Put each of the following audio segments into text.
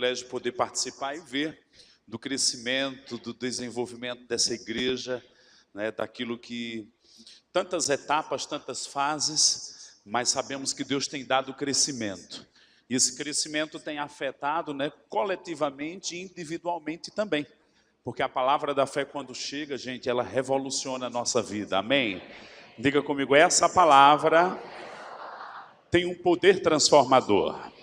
privilégio de poder participar e ver do crescimento, do desenvolvimento dessa igreja, né, daquilo que tantas etapas, tantas fases, mas sabemos que Deus tem dado crescimento. E esse crescimento tem afetado, né, coletivamente e individualmente também. Porque a palavra da fé, quando chega, gente, ela revoluciona a nossa vida. Amém? Diga comigo, essa palavra tem um poder transformador.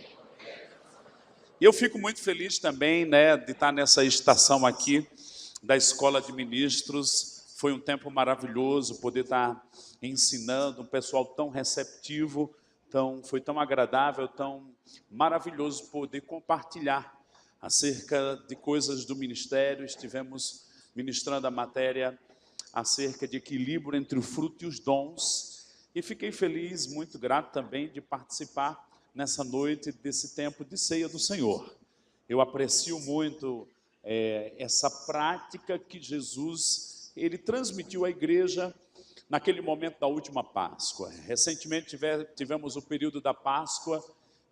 E eu fico muito feliz também, né, de estar nessa estação aqui da Escola de Ministros. Foi um tempo maravilhoso poder estar ensinando, um pessoal tão receptivo, foi tão agradável, tão maravilhoso poder compartilhar acerca de coisas do ministério. Estivemos ministrando a matéria acerca de equilíbrio entre o fruto e os dons. E fiquei feliz, muito grato também de participar nessa noite desse tempo de ceia do Senhor. Eu aprecio muito essa prática que Jesus ele transmitiu à igreja naquele momento da última Páscoa. Recentemente tivemos o período da Páscoa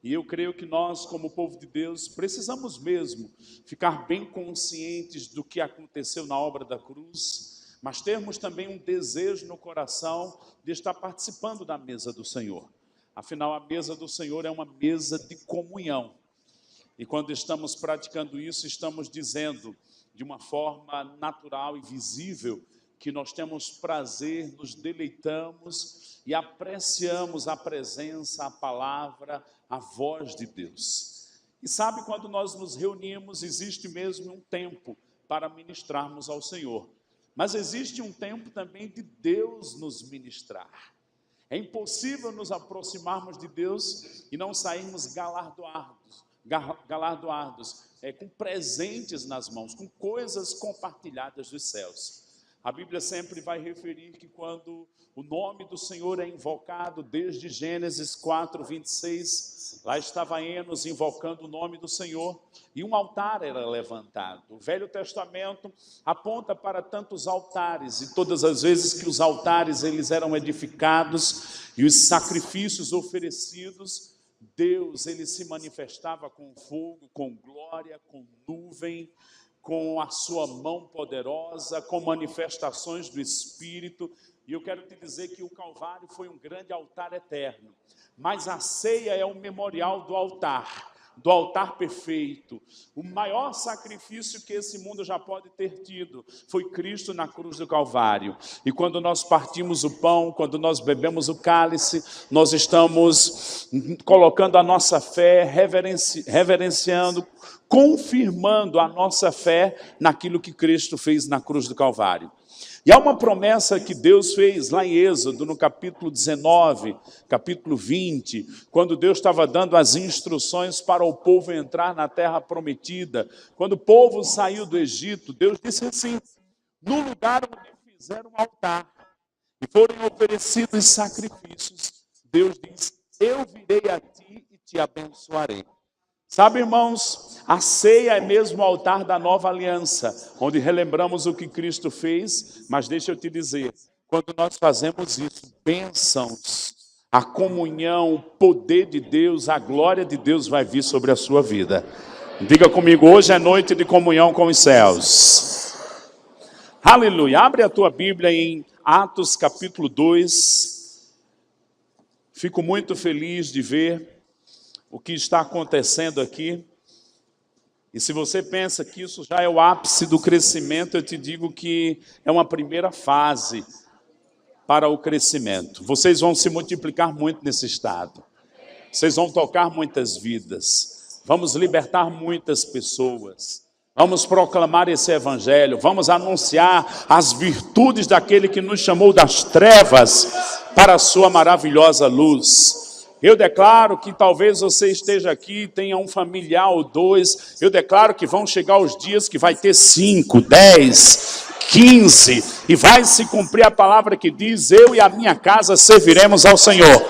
e eu creio que nós, como povo de Deus, precisamos mesmo ficar bem conscientes do que aconteceu na obra da cruz, mas termos também um desejo no coração de estar participando da mesa do Senhor. Afinal, a mesa do Senhor é uma mesa de comunhão. E quando estamos praticando isso, estamos dizendo de uma forma natural e visível que nós temos prazer, nos deleitamos e apreciamos a presença, a palavra, a voz de Deus. E sabe, quando nós nos reunimos, existe mesmo um tempo para ministrarmos ao Senhor. Mas existe um tempo também de Deus nos ministrar. É impossível nos aproximarmos de Deus e não sairmos galardoados, com presentes nas mãos, com coisas compartilhadas dos céus. A Bíblia sempre vai referir que quando o nome do Senhor é invocado, desde Gênesis 4, 26, lá estava Enos invocando o nome do Senhor e um altar era levantado. O Velho Testamento aponta para tantos altares e todas as vezes que os altares eles eram edificados e os sacrifícios oferecidos, Deus ele se manifestava com fogo, com glória, com nuvem, com a sua mão poderosa, com manifestações do Espírito. E eu quero te dizer que o Calvário foi um grande altar eterno, mas a ceia é o memorial do altar perfeito. O maior sacrifício que esse mundo já pode ter tido foi Cristo na cruz do Calvário. E quando nós partimos o pão, quando nós bebemos o cálice, nós estamos colocando a nossa fé, reverenciando, confirmando a nossa fé naquilo que Cristo fez na cruz do Calvário. E há uma promessa que Deus fez lá em Êxodo, no capítulo 19, capítulo 20, quando Deus estava dando as instruções para o povo entrar na terra prometida. Quando o povo saiu do Egito, Deus disse assim: no lugar onde fizeram um altar e forem oferecidos sacrifícios, Deus diz: eu virei a ti e te abençoarei. Sabe, irmãos, a ceia é mesmo o altar da nova aliança, onde relembramos o que Cristo fez, mas deixa eu te dizer, quando nós fazemos isso, bênçãos, a comunhão, o poder de Deus, a glória de Deus vai vir sobre a sua vida. Diga comigo, hoje é noite de comunhão com os céus. Aleluia, abre a tua Bíblia em Atos capítulo 2, fico muito feliz de ver o que está acontecendo aqui. E se você pensa que isso já é o ápice do crescimento, eu te digo que é uma primeira fase para o crescimento. Vocês vão se multiplicar muito nesse estado. Vocês vão tocar muitas vidas. Vamos libertar muitas pessoas. Vamos proclamar esse evangelho. Vamos anunciar as virtudes daquele que nos chamou das trevas para a sua maravilhosa luz. Eu declaro que talvez você esteja aqui, tenha um familiar ou dois. Eu declaro que vão chegar os dias que vai ter 5, 10, 15. E vai se cumprir a palavra que diz: eu e a minha casa serviremos ao Senhor.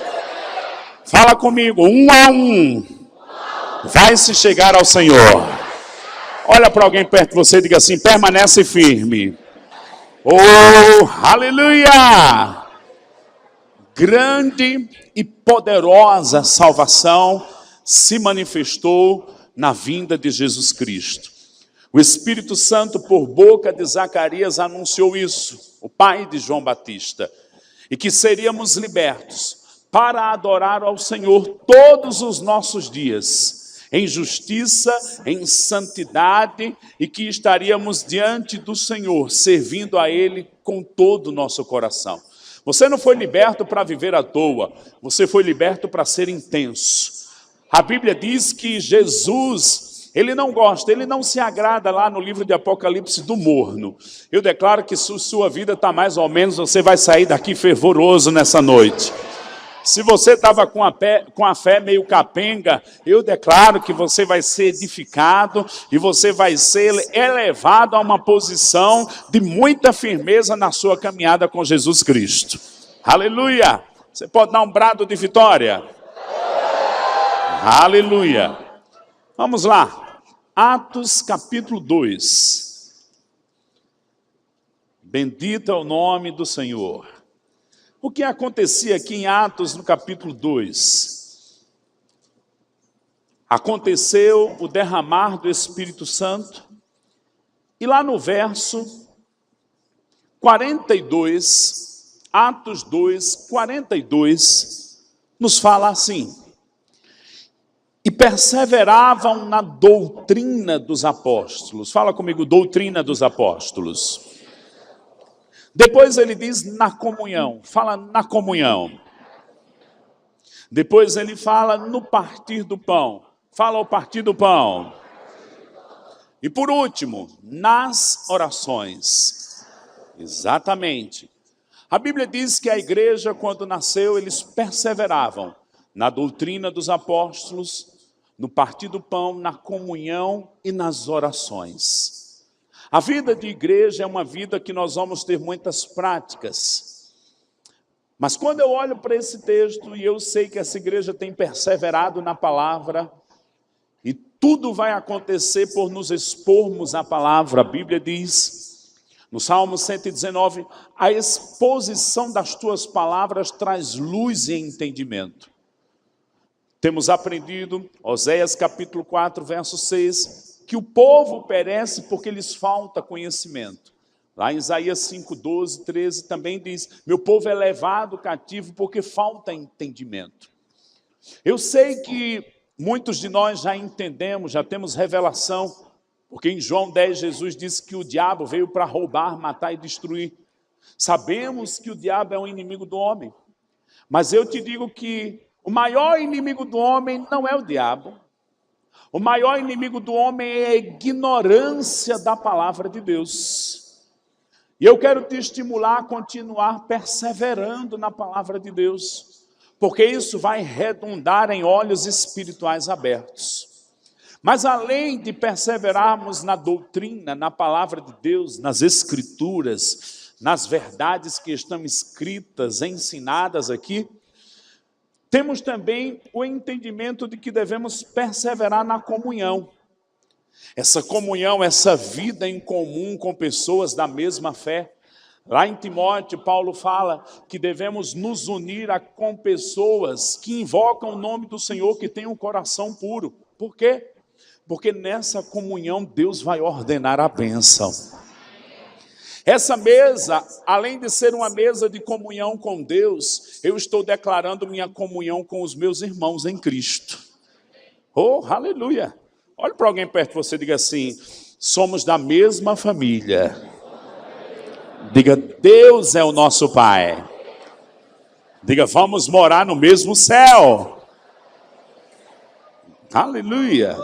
Fala comigo, um a um. Vai se chegar ao Senhor. Olha para alguém perto de você e diga assim: permanece firme. Oh, aleluia! Grande e poderosa salvação se manifestou na vinda de Jesus Cristo. O Espírito Santo, por boca de Zacarias, anunciou isso, o pai de João Batista, e que seríamos libertos para adorar ao Senhor todos os nossos dias, em justiça, em santidade, e que estaríamos diante do Senhor, servindo a Ele com todo o nosso coração. Você não foi liberto para viver à toa, você foi liberto para ser intenso. A Bíblia diz que Jesus, Ele não gosta, Ele não se agrada lá no livro de Apocalipse do morno. Eu declaro que se sua vida está mais ou menos, você vai sair daqui fervoroso nessa noite. Se você estava com a fé meio capenga, eu declaro que você vai ser edificado e você vai ser elevado a uma posição de muita firmeza na sua caminhada com Jesus Cristo. Aleluia! Você pode dar um brado de vitória? Aleluia! Vamos lá. Atos capítulo 2. Bendito é o nome do Senhor. O que acontecia aqui em Atos, no capítulo 2? Aconteceu o derramar do Espírito Santo, e lá no verso 42, Atos 2, 42, nos fala assim: e perseveravam na doutrina dos apóstolos. Fala comigo, doutrina dos apóstolos. Depois ele diz na comunhão, fala na comunhão. Depois ele fala no partir do pão, fala o partir do pão. E por último, nas orações. Exatamente. A Bíblia diz que a igreja, quando nasceu, eles perseveravam na doutrina dos apóstolos, no partir do pão, na comunhão e nas orações. A vida de igreja é uma vida que nós vamos ter muitas práticas. Mas quando eu olho para esse texto e eu sei que essa igreja tem perseverado na palavra, e tudo vai acontecer por nos expormos à palavra, a Bíblia diz, no Salmo 119, a exposição das tuas palavras traz luz e entendimento. Temos aprendido, Oséias capítulo 4, verso 6, que o povo perece porque lhes falta conhecimento. Lá em Isaías 5, 12, 13 também diz, meu povo é levado cativo porque falta entendimento. Eu sei que muitos de nós já entendemos, já temos revelação, porque em João 10 Jesus disse que o diabo veio para roubar, matar e destruir. Sabemos que o diabo é um inimigo do homem, mas eu te digo que o maior inimigo do homem não é o diabo. O maior inimigo do homem é a ignorância da palavra de Deus. E eu quero te estimular a continuar perseverando na palavra de Deus, porque isso vai redundar em olhos espirituais abertos. Mas além de perseverarmos na doutrina, na palavra de Deus, nas escrituras, nas verdades que estão escritas, ensinadas aqui, temos também o entendimento de que devemos perseverar na comunhão. Essa comunhão, essa vida em comum com pessoas da mesma fé. Lá em Timóteo, Paulo fala que devemos nos unir com pessoas que invocam o nome do Senhor, que têm um coração puro. Por quê? Porque nessa comunhão Deus vai ordenar a bênção. Essa mesa, além de ser uma mesa de comunhão com Deus, eu estou declarando minha comunhão com os meus irmãos em Cristo. Oh, aleluia! Olhe para alguém perto de você e diga assim, somos da mesma família. Diga, Deus é o nosso Pai. Diga, vamos morar no mesmo céu. Aleluia!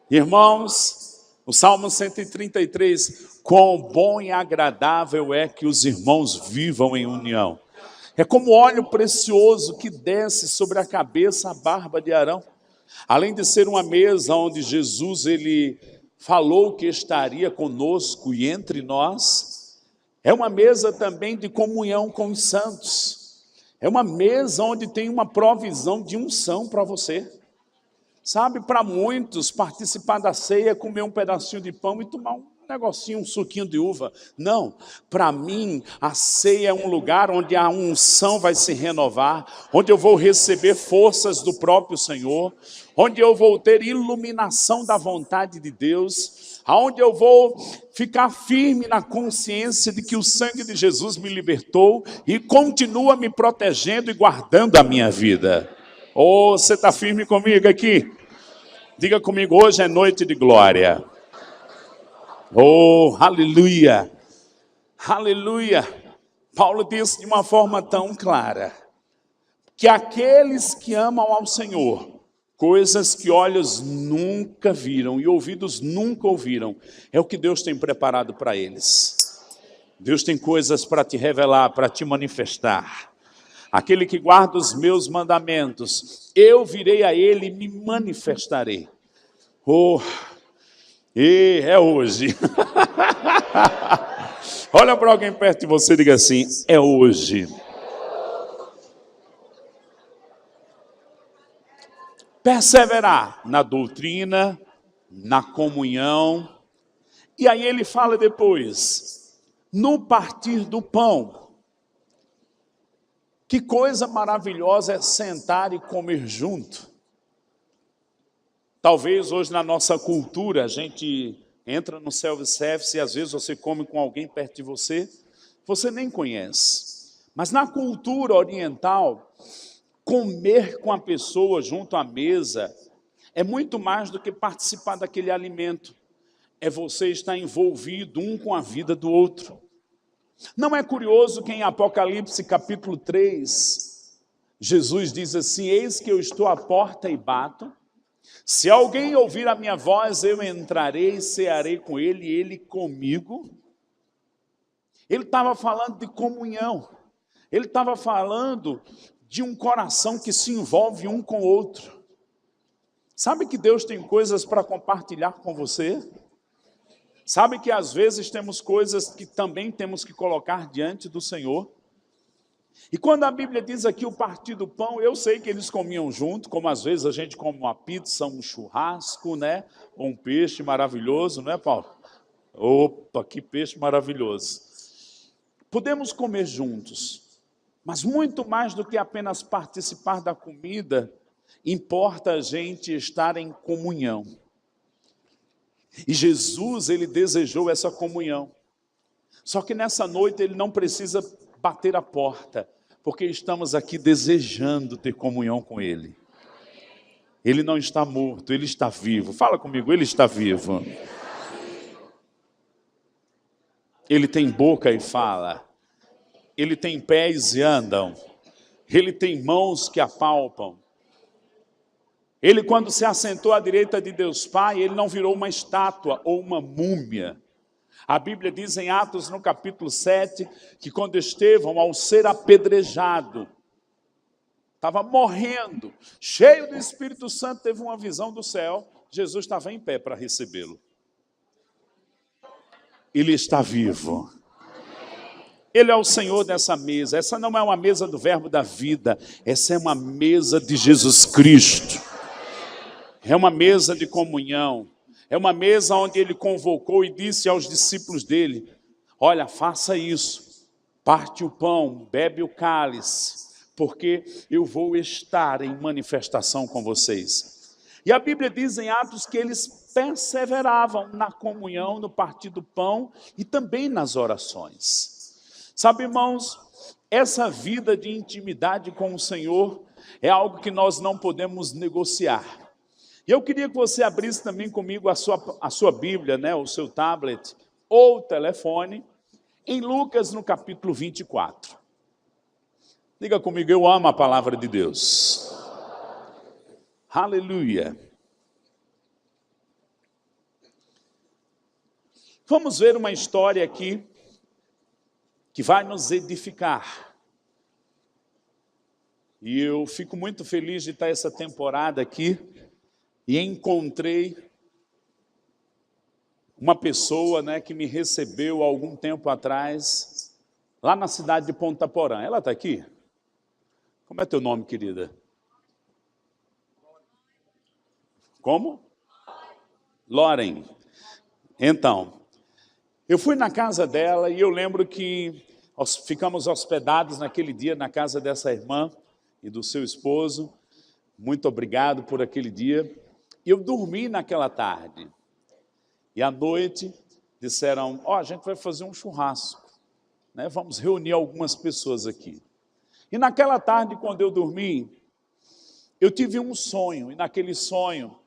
Irmãos, o Salmo 133... Quão bom e agradável é que os irmãos vivam em união. É como óleo precioso que desce sobre a cabeça, a barba de Arão. Além de ser uma mesa onde Jesus ele falou que estaria conosco e entre nós, é uma mesa também de comunhão com os santos. É uma mesa onde tem uma provisão de unção para você. Sabe, para muitos, participar da ceia é comer um pedacinho de pão e tomar um negocinho, um suquinho de uva. Não, para mim, a ceia é um lugar onde a unção vai se renovar, onde eu vou receber forças do próprio Senhor, onde eu vou ter iluminação da vontade de Deus, aonde eu vou ficar firme na consciência de que o sangue de Jesus me libertou e continua me protegendo e guardando a minha vida. Oh, você está firme comigo aqui? Diga comigo, hoje é noite de glória. Oh, aleluia, aleluia. Paulo disse de uma forma tão clara, que aqueles que amam ao Senhor, coisas que olhos nunca viram e ouvidos nunca ouviram, é o que Deus tem preparado para eles. Deus tem coisas para te revelar, para te manifestar. Aquele que guarda os meus mandamentos, eu virei a ele e me manifestarei. Oh, e é hoje. Olha para alguém perto de você e diga assim, é hoje. Perseverar na doutrina, na comunhão. E aí ele fala depois, no partir do pão. Que coisa maravilhosa é sentar e comer junto. Talvez hoje na nossa cultura a gente entra no self-service e às vezes você come com alguém perto de você, você nem conhece. Mas na cultura oriental, comer com a pessoa junto à mesa é muito mais do que participar daquele alimento. É você estar envolvido um com a vida do outro. Não é curioso que em Apocalipse capítulo 3, Jesus diz assim, eis que eu estou à porta e bato. Se alguém ouvir a minha voz, eu entrarei e cearei com ele e ele comigo. Ele estava falando de comunhão. Ele estava falando de um coração que se envolve um com o outro. Sabe que Deus tem coisas para compartilhar com você? Sabe que às vezes temos coisas que também temos que colocar diante do Senhor? E quando a Bíblia diz aqui o partir do pão, eu sei que eles comiam junto, como às vezes a gente come uma pizza, um churrasco, né? Ou um peixe maravilhoso, não é, Paulo? Opa, que peixe maravilhoso. Podemos comer juntos, mas muito mais do que apenas participar da comida, importa a gente estar em comunhão. E Jesus, ele desejou essa comunhão. Só que nessa noite ele não precisa bater a porta, porque estamos aqui desejando ter comunhão com ele. Ele não está morto, ele está vivo. Fala comigo, ele está vivo. Ele tem boca e fala. Ele tem pés e andam. Ele tem mãos que apalpam. Ele, quando se assentou à direita de Deus Pai, ele não virou uma estátua ou uma múmia. A Bíblia diz em Atos, no capítulo 7, que quando Estevão, ao ser apedrejado, estava morrendo, cheio do Espírito Santo, teve uma visão do céu, Jesus estava em pé para recebê-lo. Ele está vivo. Ele é o Senhor dessa mesa. Essa não é uma mesa do verbo da vida, essa é uma mesa de Jesus Cristo. É uma mesa de comunhão. É uma mesa onde ele convocou e disse aos discípulos dele, olha, faça isso, parte o pão, bebe o cálice, porque eu vou estar em manifestação com vocês. E a Bíblia diz em Atos que eles perseveravam na comunhão, no partir do pão e também nas orações. Sabe, irmãos, essa vida de intimidade com o Senhor é algo que nós não podemos negociar. E eu queria que você abrisse também comigo a sua Bíblia, né, o seu tablet ou telefone, em Lucas no capítulo 24. Diga comigo, eu amo a palavra de Deus. Aleluia. Vamos ver uma história aqui que vai nos edificar. E eu fico muito feliz de estar essa temporada aqui. E encontrei uma pessoa, né, que me recebeu há algum tempo atrás, lá na cidade de Ponta Porã. Ela está aqui? Como é teu nome, querida? Como? Loren. Então, Eu fui na casa dela e eu lembro que ficamos hospedados naquele dia na casa dessa irmã e do seu esposo. Muito obrigado por aquele dia. E eu dormi naquela tarde. E à noite disseram, a gente vai fazer um churrasco, né? Vamos reunir algumas pessoas aqui. E naquela tarde, quando eu dormi, eu tive um sonho. E naquele sonho,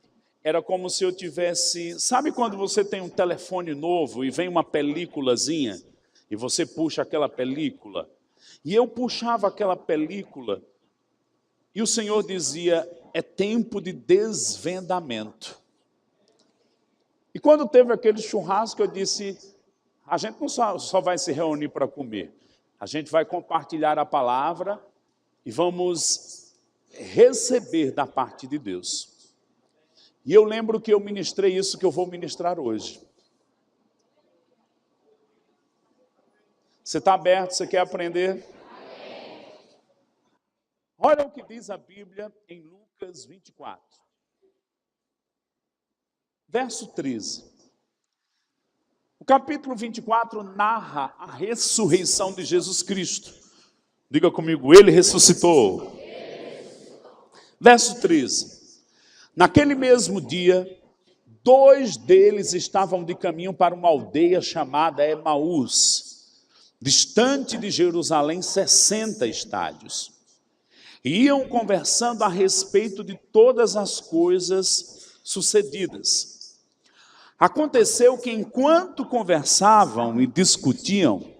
era como se eu tivesse... Sabe quando você tem um telefone novo e vem uma películazinha e você puxa aquela película? E eu puxava aquela película e o Senhor dizia, é tempo de desvendamento. E quando teve aquele churrasco, eu disse, a gente não só vai se reunir para comer, a gente vai compartilhar a palavra e vamos receber da parte de Deus. E eu lembro que eu ministrei isso que eu vou ministrar hoje. Você está aberto? Você quer aprender? Amém. Olha o que diz a Bíblia em Lucas 24. Verso 13. O capítulo 24 narra a ressurreição de Jesus Cristo. Diga comigo, ele ressuscitou. Verso 13. Naquele mesmo dia, 2 deles estavam de caminho para uma aldeia chamada Emaús, distante de Jerusalém 60 estádios. E iam conversando a respeito de todas as coisas sucedidas. Aconteceu que enquanto conversavam e discutiam,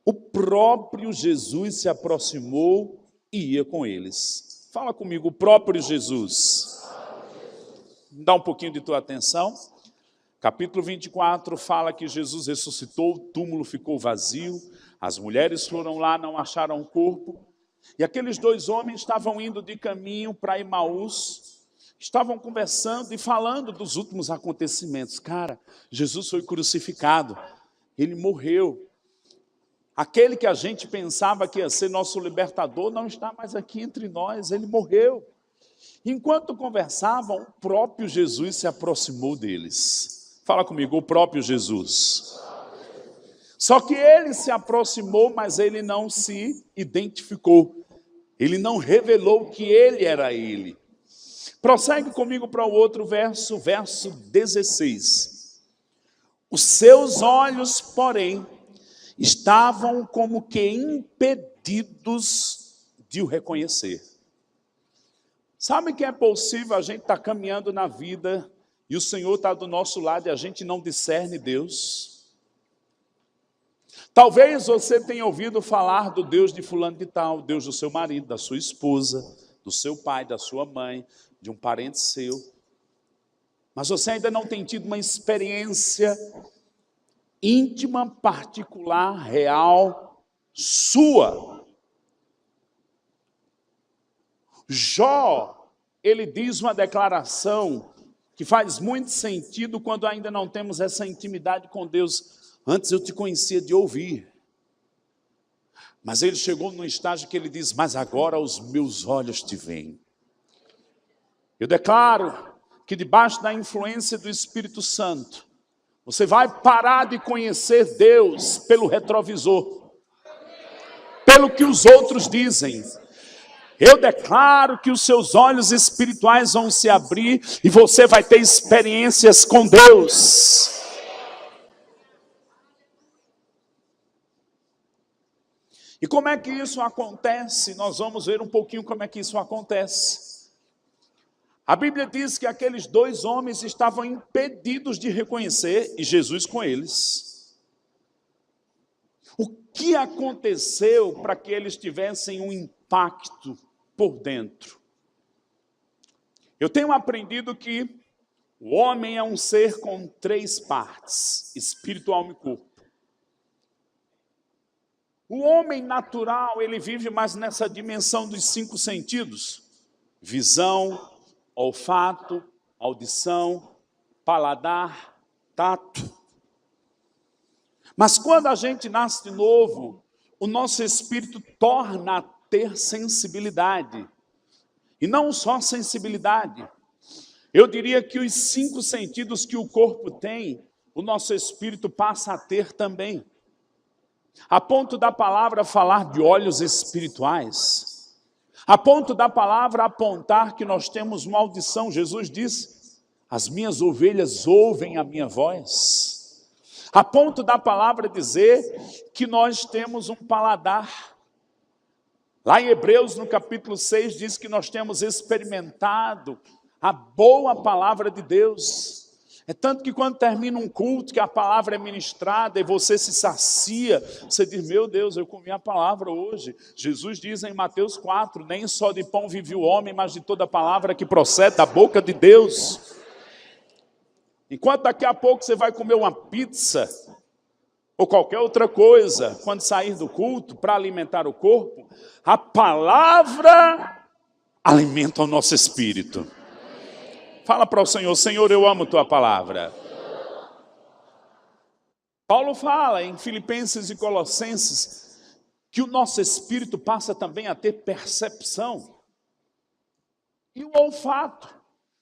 o próprio Jesus se aproximou e ia com eles. Fala comigo, o próprio Jesus. Dá um pouquinho de tua atenção. Capítulo 24 fala que Jesus ressuscitou, o túmulo ficou vazio, as mulheres foram lá, não acharam o corpo, e aqueles 2 homens estavam indo de caminho para Emaús, estavam conversando e falando dos últimos acontecimentos. Cara, Jesus foi crucificado, ele morreu. Aquele que a gente pensava que ia ser nosso libertador não está mais aqui entre nós, ele morreu. Enquanto conversavam, o próprio Jesus se aproximou deles. Fala comigo, o próprio Jesus. Só que ele se aproximou, mas ele não se identificou. Ele não revelou que ele era ele. Prossegue comigo para o outro verso, verso 16. Os seus olhos, porém, estavam como que impedidos de o reconhecer. Sabe que é possível a gente estar caminhando na vida e o Senhor está do nosso lado e a gente não discerne Deus? Talvez você tenha ouvido falar do Deus de fulano de tal, Deus do seu marido, da sua esposa, do seu pai, da sua mãe, de um parente seu. Mas você ainda não tem tido uma experiência íntima, particular, real, sua. Jó, ele diz uma declaração que faz muito sentido quando ainda não temos essa intimidade com Deus. Antes eu te conhecia de ouvir, mas ele chegou num estágio que ele diz, mas agora os meus olhos te veem. Eu declaro que debaixo da influência do Espírito Santo, você vai parar de conhecer Deus pelo retrovisor, pelo que os outros dizem. Eu declaro que os seus olhos espirituais vão se abrir e você vai ter experiências com Deus. E como é que isso acontece? Nós vamos ver um pouquinho como é que isso acontece. A Bíblia diz que aqueles 2 homens estavam impedidos de reconhecer e Jesus com eles. O que aconteceu para que eles tivessem um impacto por dentro? Eu tenho aprendido que o homem é um ser com 3 partes, espírito, alma e corpo. O homem natural, ele vive mais nessa dimensão dos 5 sentidos. Visão, olfato, audição, paladar, tato. Mas quando a gente nasce de novo, o nosso espírito torna a ter sensibilidade. E não só sensibilidade. Eu diria que os 5 sentidos que o corpo tem o nosso espírito passa a ter também. A ponto da palavra falar de olhos espirituais. A ponto da palavra apontar que nós temos uma audição. Jesus disse, as minhas ovelhas ouvem a minha voz. A ponto da palavra dizer que nós temos um paladar. Lá em Hebreus, no capítulo 6, diz que nós temos experimentado a boa palavra de Deus. É tanto que quando termina um culto, que a palavra é ministrada e você se sacia, você diz, meu Deus, eu comi a palavra hoje. Jesus diz em Mateus 4, nem só de pão vive o homem, mas de toda palavra que procede da boca de Deus. Enquanto daqui a pouco você vai comer uma pizza, ou qualquer outra coisa, quando sair do culto, para alimentar o corpo, a palavra alimenta o nosso espírito. Fala para o Senhor, Senhor, eu amo tua palavra. Paulo fala em Filipenses e Colossenses que o nosso espírito passa também a ter percepção e o olfato.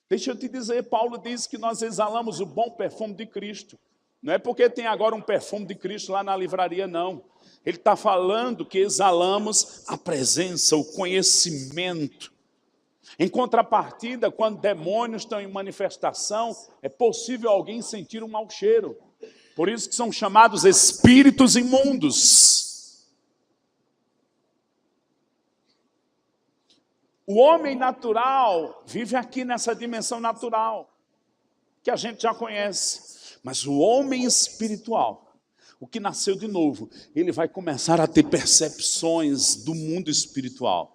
Deixa eu te dizer, Paulo diz que nós exalamos o bom perfume de Cristo. Não é porque tem agora um perfume de Cristo lá na livraria, não. Ele está falando que exalamos a presença, o conhecimento. Em contrapartida, quando demônios estão em manifestação, é possível alguém sentir um mau cheiro. Por isso que são chamados espíritos imundos. O homem natural vive aqui nessa dimensão natural, que a gente já conhece. Mas o homem espiritual, o que nasceu de novo, ele vai começar a ter percepções do mundo espiritual.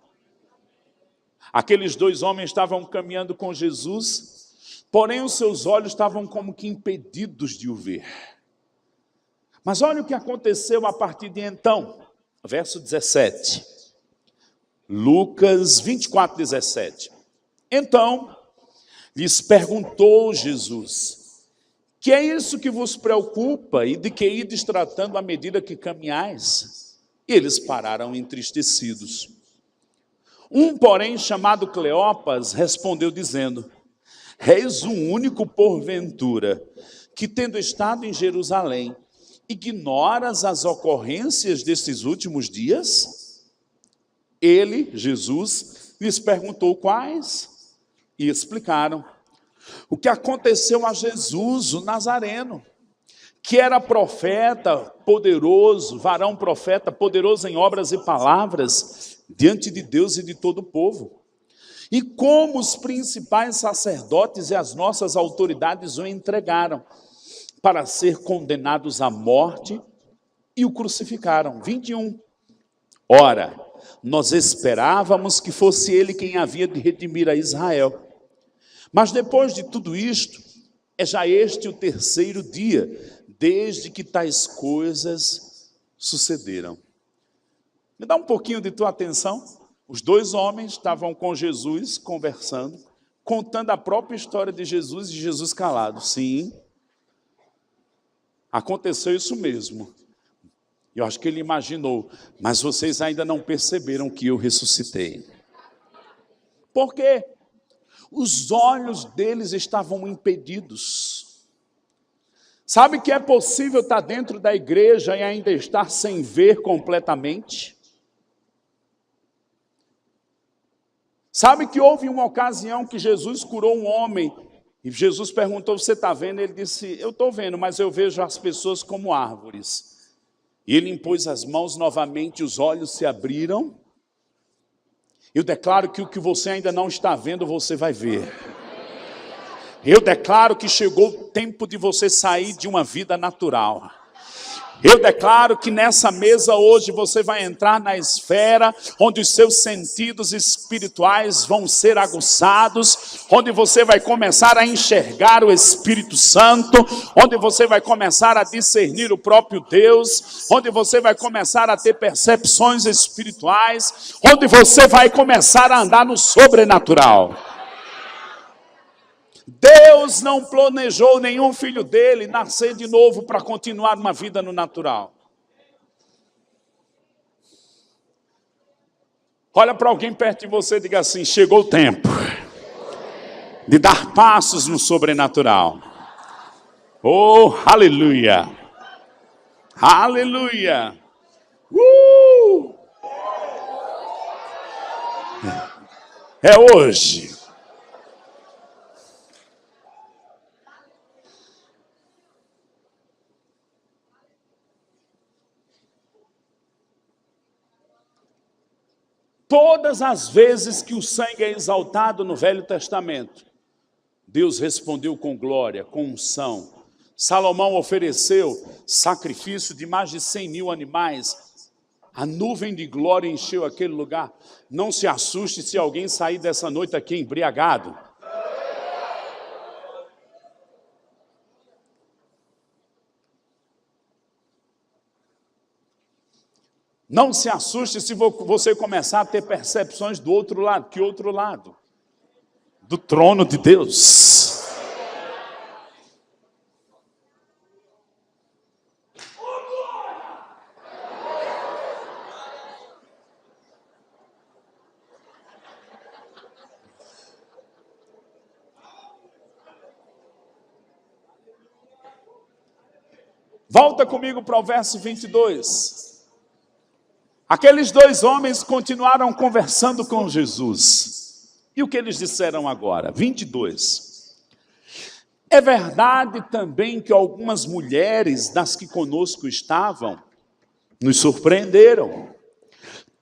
Aqueles dois homens estavam caminhando com Jesus, porém os seus olhos estavam como que impedidos de o ver. Mas olha o que aconteceu a partir de então, verso 17. Lucas 24, 17. Então, lhes perguntou Jesus, que é isso que vos preocupa e de que ides tratando à medida que caminhais? E eles pararam entristecidos. Um, porém, chamado Cleopas, respondeu dizendo, és o único porventura que, tendo estado em Jerusalém, ignoras as ocorrências desses últimos dias? Ele, Jesus, lhes perguntou quais? E explicaram o que aconteceu a Jesus, o Nazareno, que era profeta poderoso, varão profeta poderoso em obras e palavras, diante de Deus e de todo o povo. E como os principais sacerdotes e as nossas autoridades o entregaram para ser condenados à morte e o crucificaram. 21. Ora, nós esperávamos que fosse ele quem havia de redimir a Israel. Mas depois de tudo isto, é já este o terceiro dia, desde que tais coisas sucederam. Me dá um pouquinho de tua atenção. Os dois homens estavam com Jesus conversando, contando a própria história de Jesus e Jesus calado. Sim, aconteceu isso mesmo. Eu acho que ele imaginou, mas vocês ainda não perceberam que eu ressuscitei. Por quê? Os olhos deles estavam impedidos. Sabe que é possível estar dentro da igreja e ainda estar sem ver completamente? Sabe que houve uma ocasião que Jesus curou um homem, e Jesus perguntou, você está vendo? Ele disse, eu estou vendo, mas eu vejo as pessoas como árvores. E ele impôs as mãos novamente, os olhos se abriram. Eu declaro que o que você ainda não está vendo, você vai ver. Eu declaro que chegou o tempo de você sair de uma vida natural. Eu declaro que nessa mesa hoje você vai entrar na esfera onde os seus sentidos espirituais vão ser aguçados, onde você vai começar a enxergar o Espírito Santo, onde você vai começar a discernir o próprio Deus, onde você vai começar a ter percepções espirituais, onde você vai começar a andar no sobrenatural. Deus não planejou nenhum filho dele nascer de novo para continuar uma vida no natural. Olha para alguém perto de você e diga assim, chegou o tempo de dar passos no sobrenatural. Oh, aleluia! Aleluia! É hoje. Todas as vezes que o sangue é exaltado no Velho Testamento, Deus respondeu com glória, com unção. Salomão ofereceu sacrifício de mais de 100.000 animais. A nuvem de glória encheu aquele lugar. Não se assuste se alguém sair dessa noite aqui embriagado. Não se assuste se você começar a ter percepções do outro lado. Que outro lado? Do trono de Deus. Volta comigo para o verso 22. Aqueles dois homens continuaram conversando com Jesus. E o que eles disseram agora? 22. É verdade também que algumas mulheres das que conosco estavam nos surpreenderam,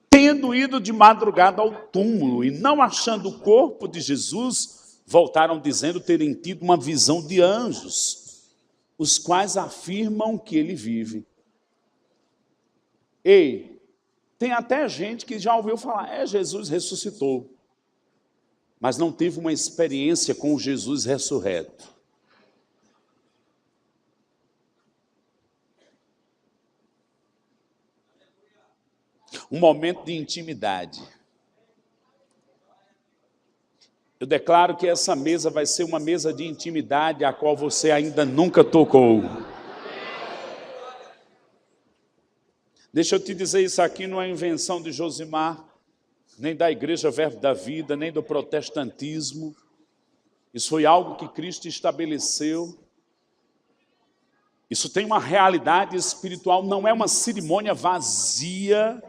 tendo ido de madrugada ao túmulo e não achando o corpo de Jesus, voltaram dizendo terem tido uma visão de anjos, os quais afirmam que ele vive. Ei, tem até gente que já ouviu falar, Jesus ressuscitou, mas não teve uma experiência com o Jesus ressurreto. Um momento de intimidade. Eu declaro que essa mesa vai ser uma mesa de intimidade a qual você ainda nunca tocou. Deixa eu te dizer, isso aqui não é invenção de Josimar, nem da Igreja Verbo da Vida, nem do protestantismo. Isso foi algo que Cristo estabeleceu. Isso tem uma realidade espiritual, não é uma cerimônia vazia.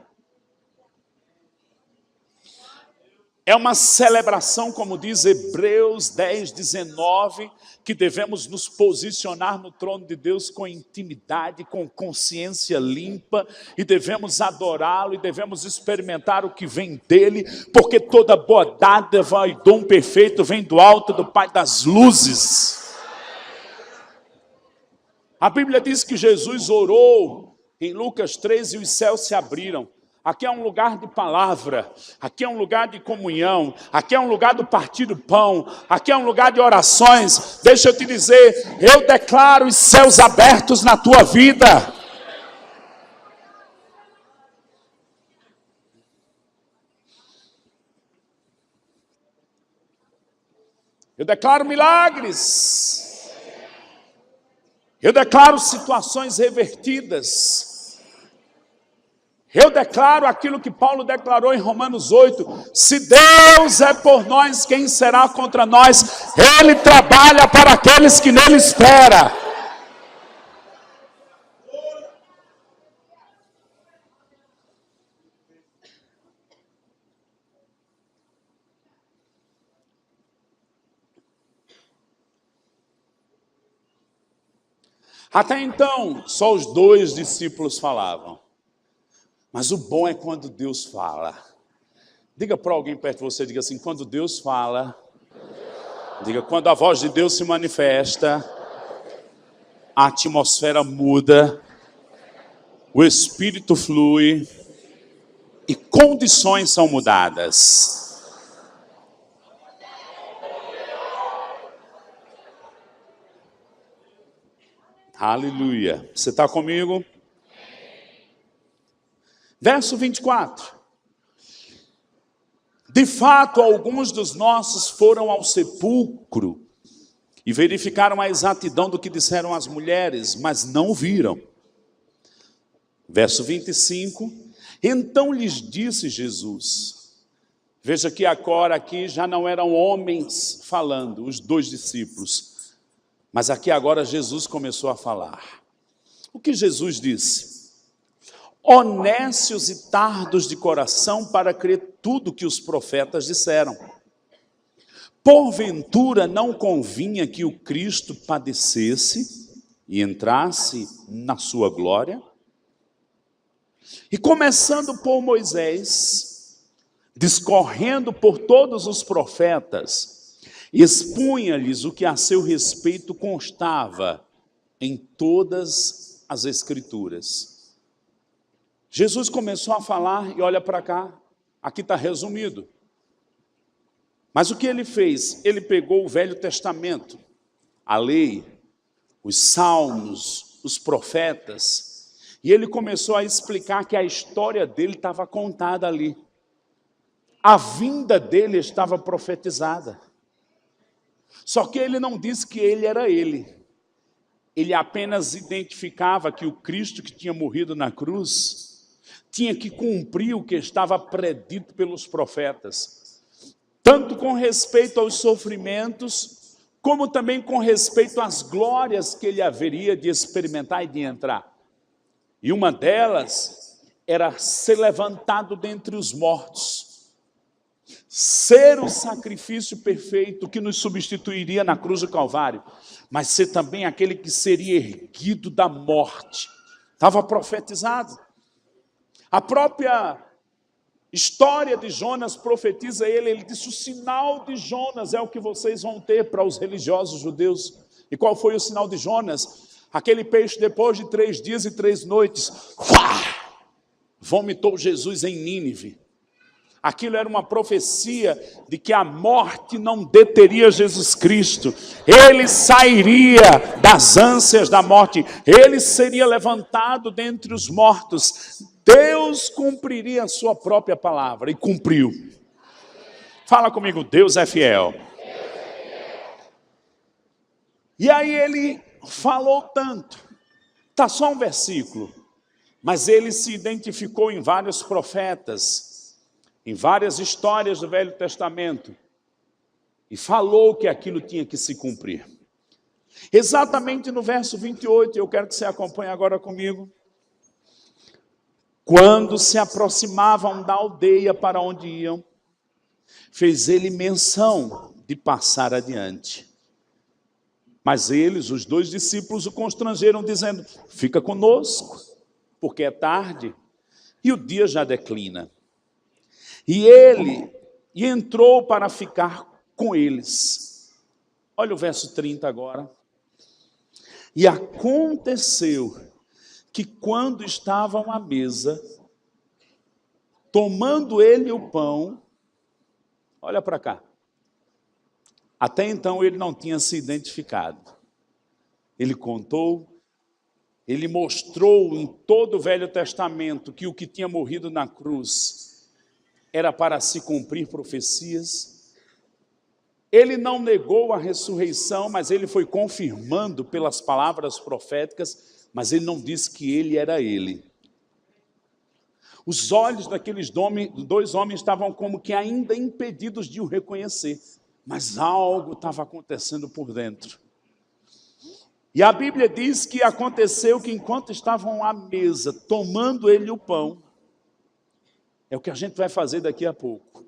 É uma celebração, como diz Hebreus 10, 19, que devemos nos posicionar no trono de Deus com intimidade, com consciência limpa, e devemos adorá-lo, e devemos experimentar o que vem dele, porque toda boa dádiva e dom perfeito vem do alto do Pai das luzes. A Bíblia diz que Jesus orou em Lucas 13 e os céus se abriram. Aqui é um lugar de palavra, aqui é um lugar de comunhão, aqui é um lugar do partir do pão, aqui é um lugar de orações. Deixa eu te dizer, eu declaro os céus abertos na tua vida. Eu declaro milagres. Eu declaro situações revertidas. Eu declaro aquilo que Paulo declarou em Romanos 8. Se Deus é por nós, quem será contra nós? Ele trabalha para aqueles que nele esperam. Até então, só os dois discípulos falavam. Mas o bom é quando Deus fala. Diga para alguém perto de você, diga assim, quando Deus fala, diga, quando a voz de Deus se manifesta, a atmosfera muda, o Espírito flui e condições são mudadas. Aleluia. Você está comigo? Verso 24. De fato, alguns dos nossos foram ao sepulcro e verificaram a exatidão do que disseram as mulheres, mas não viram. Verso 25. Então lhes disse Jesus. Veja que agora aqui já não eram homens falando, os dois discípulos. Mas aqui agora Jesus começou a falar. O que Jesus disse? Honestos e tardos de coração para crer tudo que os profetas disseram. Porventura não convinha que o Cristo padecesse e entrasse na sua glória? E começando por Moisés, discorrendo por todos os profetas, expunha-lhes o que a seu respeito constava em todas as Escrituras. Jesus começou a falar e olha para cá, aqui está resumido. Mas o que ele fez? Ele pegou o Velho Testamento, a lei, os salmos, os profetas, e ele começou a explicar que a história dele estava contada ali. A vinda dele estava profetizada. Só que ele não disse que ele era ele. Ele apenas identificava que o Cristo que tinha morrido na cruz tinha que cumprir o que estava predito pelos profetas. Tanto com respeito aos sofrimentos, como também com respeito às glórias que ele haveria de experimentar e de entrar. E uma delas era ser levantado dentre os mortos, ser o sacrifício perfeito que nos substituiria na cruz do Calvário, mas ser também aquele que seria erguido da morte. Estava profetizado. A própria história de Jonas profetiza ele disse, o sinal de Jonas é o que vocês vão ter para os religiosos judeus. E qual foi o sinal de Jonas? Aquele peixe, depois de 3 dias e 3 noites, vomitou Jesus em Nínive. Aquilo era uma profecia de que a morte não deteria Jesus Cristo. Ele sairia das ânsias da morte. Ele seria levantado dentre os mortos. Deus cumpriria a sua própria palavra, e cumpriu. Fala comigo, Deus é fiel. E aí ele falou tanto, está só um versículo, mas ele se identificou em vários profetas, em várias histórias do Velho Testamento, e falou que aquilo tinha que se cumprir. Exatamente no verso 28, eu quero que você acompanhe agora comigo. Quando se aproximavam da aldeia para onde iam, fez ele menção de passar adiante. Mas eles, os 2 discípulos, o constrangeram, dizendo, fica conosco, porque é tarde e o dia já declina. E ele entrou para ficar com eles. Olha o verso 30 agora. E aconteceu que quando estavam à mesa, tomando ele o pão, olha para cá, até então ele não tinha se identificado. Ele contou, ele mostrou em todo o Velho Testamento que o que tinha morrido na cruz era para se cumprir profecias. Ele não negou a ressurreição, mas ele foi confirmando pelas palavras proféticas, mas ele não disse que ele era ele. Os olhos daqueles 2 homens estavam como que ainda impedidos de o reconhecer, mas algo estava acontecendo por dentro. E a Bíblia diz que aconteceu que enquanto estavam à mesa, tomando ele o pão, é o que a gente vai fazer daqui a pouco.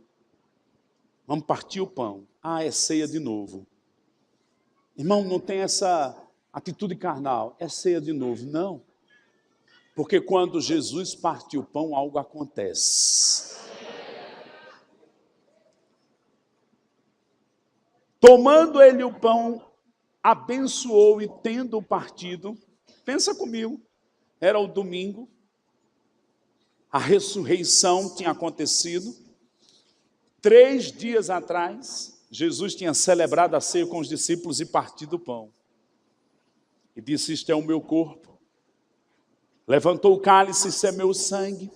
Vamos partir o pão. É ceia de novo. Irmão, não tem essa atitude carnal, é ceia de novo. Não. Porque quando Jesus parte o pão, algo acontece. Tomando ele o pão, abençoou e tendo partido, pensa comigo, era o domingo, a ressurreição tinha acontecido, 3 dias atrás, Jesus tinha celebrado a ceia com os discípulos e partido o pão. E disse, isto é o meu corpo. Levantou o cálice, isso é meu sangue,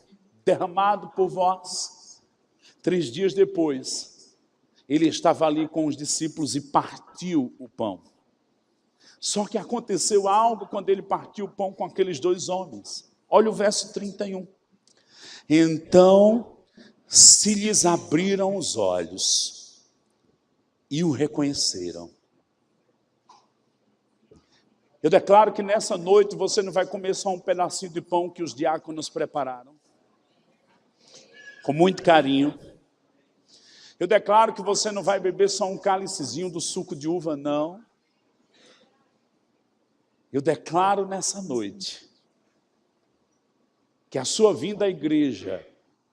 derramado por vós. 3 dias depois, ele estava ali com os discípulos e partiu o pão. Só que aconteceu algo quando ele partiu o pão com aqueles 2 homens. Olha o verso 31. Então se lhes abriram os olhos e o reconheceram. Eu declaro que nessa noite você não vai comer só um pedacinho de pão que os diáconos prepararam, com muito carinho. Eu declaro que você não vai beber só um cálicezinho do suco de uva, não. Eu declaro nessa noite que a sua vinda à igreja,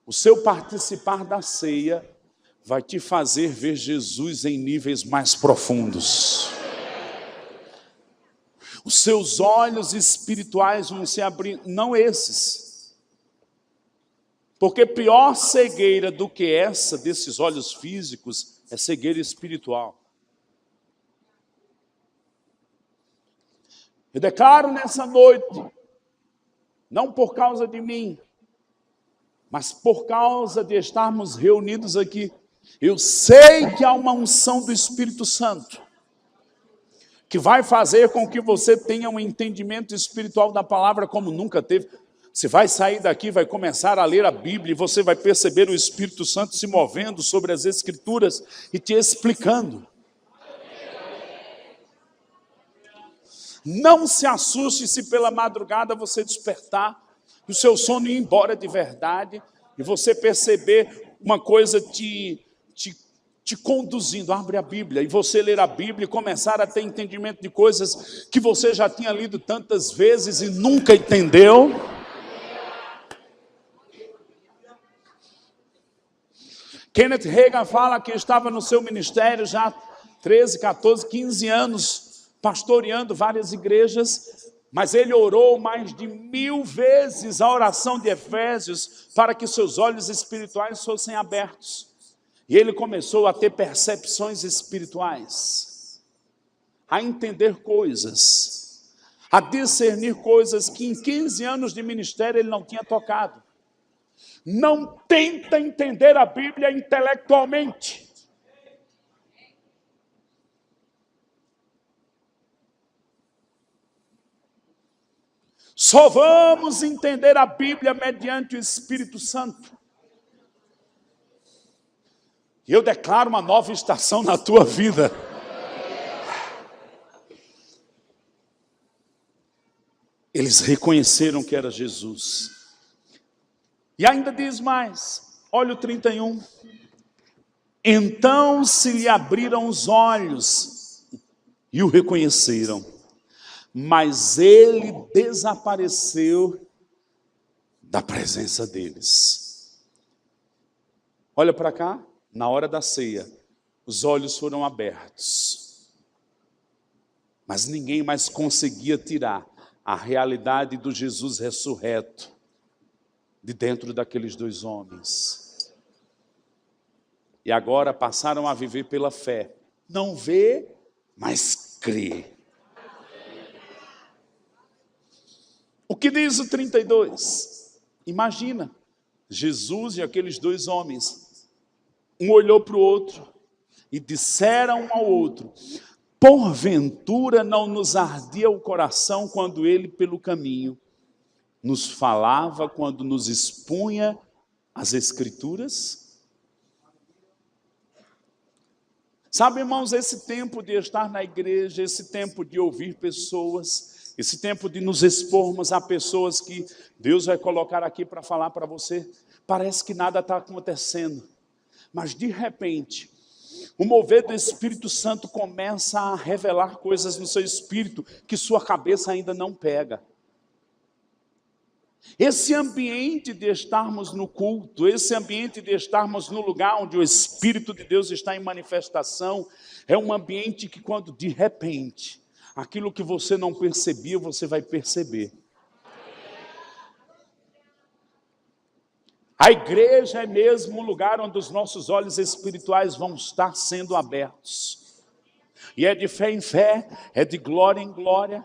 o seu participar da ceia, vai te fazer ver Jesus em níveis mais profundos. Os seus olhos espirituais vão se abrir, não esses. Porque pior cegueira do que essa desses olhos físicos é cegueira espiritual. Eu declaro nessa noite, não por causa de mim, mas por causa de estarmos reunidos aqui, eu sei que há uma unção do Espírito Santo, que vai fazer com que você tenha um entendimento espiritual da palavra como nunca teve. Você vai sair daqui, vai começar a ler a Bíblia e você vai perceber o Espírito Santo se movendo sobre as Escrituras e te explicando. Não se assuste se pela madrugada você despertar e o seu sono ir embora de verdade e você perceber uma coisa te conduzindo. Abre a Bíblia e você ler a Bíblia e começar a ter entendimento de coisas que você já tinha lido tantas vezes e nunca entendeu. Kenneth Hagin fala que estava no seu ministério já 13, 14, 15 anos, pastoreando várias igrejas, mas ele orou mais de 1000 vezes a oração de Efésios para que seus olhos espirituais fossem abertos. E ele começou a ter percepções espirituais, a entender coisas, a discernir coisas que em 15 anos de ministério ele não tinha tocado. Não tenta entender a Bíblia intelectualmente. Só vamos entender a Bíblia mediante o Espírito Santo. E eu declaro uma nova estação na tua vida. Eles reconheceram que era Jesus. E ainda diz mais, olha o 31. Então se lhe abriram os olhos e o reconheceram. Mas ele desapareceu da presença deles. Olha para cá, na hora da ceia, os olhos foram abertos. Mas ninguém mais conseguia tirar a realidade do Jesus ressurreto de dentro daqueles dois homens. E agora passaram a viver pela fé. Não vê, mas crê. O que diz o 32? Imagina, Jesus e aqueles dois homens, um olhou para o outro e disseram um ao outro: porventura não nos ardia o coração quando ele pelo caminho nos falava, quando nos expunha as Escrituras? Sabe, irmãos, esse tempo de estar na igreja, esse tempo de ouvir pessoas, esse tempo de nos expormos a pessoas que Deus vai colocar aqui para falar para você, parece que nada está acontecendo. Mas de repente, o mover do Espírito Santo começa a revelar coisas no seu espírito que sua cabeça ainda não pega. Esse ambiente de estarmos no culto, esse ambiente de estarmos no lugar onde o Espírito de Deus está em manifestação, é um ambiente que quando de repente, aquilo que você não percebia, você vai perceber. A igreja é mesmo o lugar onde os nossos olhos espirituais vão estar sendo abertos. E é de fé em fé, é de glória em glória.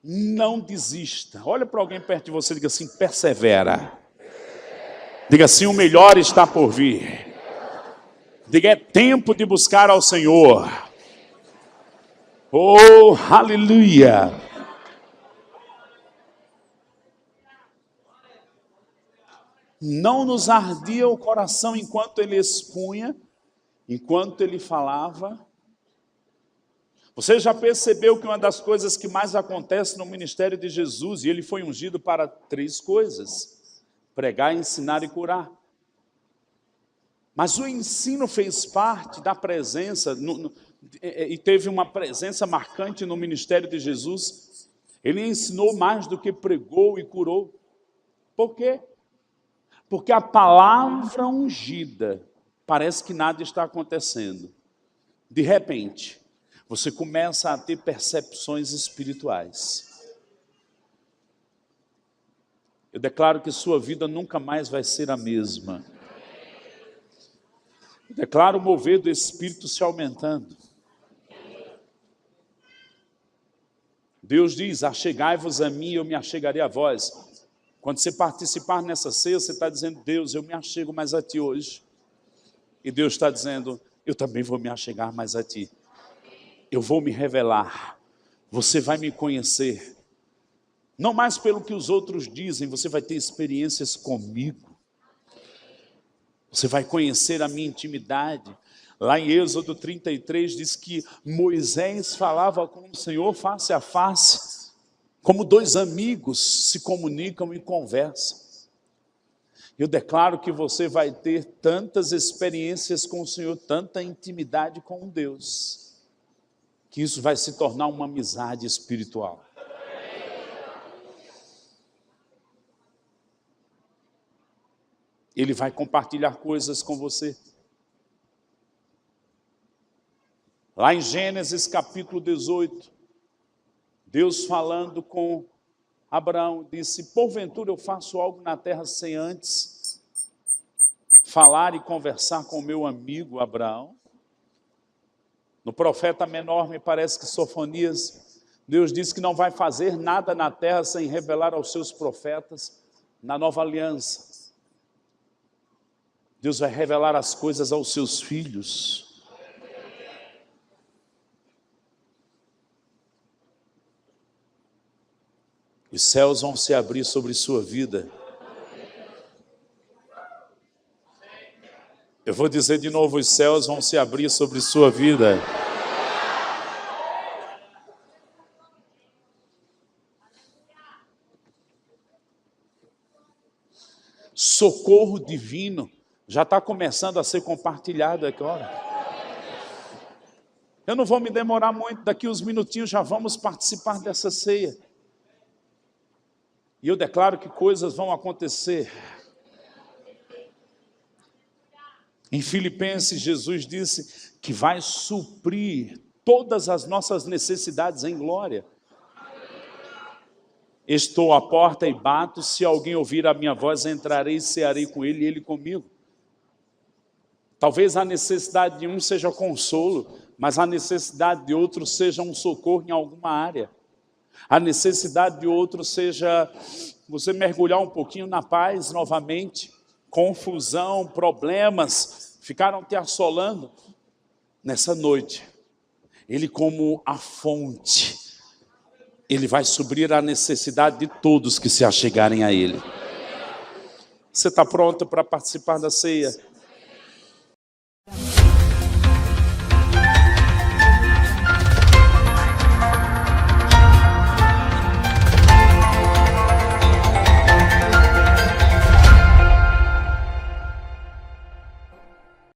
Não desista. Olha para alguém perto de você e diga assim: persevera. Diga assim: o melhor está por vir. Diga: é tempo de buscar ao Senhor. Oh, aleluia! Não nos ardia o coração enquanto ele expunha, enquanto ele falava. Você já percebeu que uma das coisas que mais acontece no ministério de Jesus, e ele foi ungido para 3 coisas: pregar, ensinar e curar. Mas o ensino fez parte da presença, e teve uma presença marcante no ministério de Jesus. Ele ensinou mais do que pregou e curou. Por quê? Porque a palavra ungida, parece que nada está acontecendo. De repente, você começa a ter percepções espirituais. Eu declaro que sua vida nunca mais vai ser a mesma. Eu declaro o mover do Espírito se aumentando. Deus diz: achegai-vos a mim e eu me achegarei a vós. Quando você participar nessa ceia, você está dizendo: Deus, eu me achego mais a ti hoje. E Deus está dizendo: eu também vou me achegar mais a ti. Eu vou me revelar, você vai me conhecer, não mais pelo que os outros dizem, você vai ter experiências comigo, você vai conhecer a minha intimidade. Lá em Êxodo 33 diz que Moisés falava com o Senhor face a face, como 2 amigos se comunicam e conversam. Eu declaro que você vai ter tantas experiências com o Senhor, tanta intimidade com Deus, que isso vai se tornar uma amizade espiritual. Ele vai compartilhar coisas com você. Lá em Gênesis capítulo 18, Deus falando com Abraão, disse: porventura eu faço algo na terra sem antes falar e conversar com o meu amigo Abraão? No profeta menor, me parece que Sofonias, Deus disse que não vai fazer nada na terra sem revelar aos seus profetas. Na nova aliança, Deus vai revelar as coisas aos seus filhos. Os céus vão se abrir sobre sua vida. Eu vou dizer de novo: os céus vão se abrir sobre sua vida. Socorro divino já está começando a ser compartilhado agora. Eu não vou me demorar muito, daqui uns minutinhos já vamos participar dessa ceia. E eu declaro que coisas vão acontecer. Em Filipenses, Jesus disse que vai suprir todas as nossas necessidades em glória. Estou à porta e bato, se alguém ouvir a minha voz, entrarei e cearei com ele e ele comigo. Talvez a necessidade de um seja consolo, mas a necessidade de outro seja um socorro em alguma área. A necessidade de outro seja você mergulhar um pouquinho na paz novamente. Confusão, problemas ficaram te assolando. Nessa noite, Ele, como a fonte, Ele vai suprir a necessidade de todos que se achegarem a Ele. Você está pronto para participar da ceia?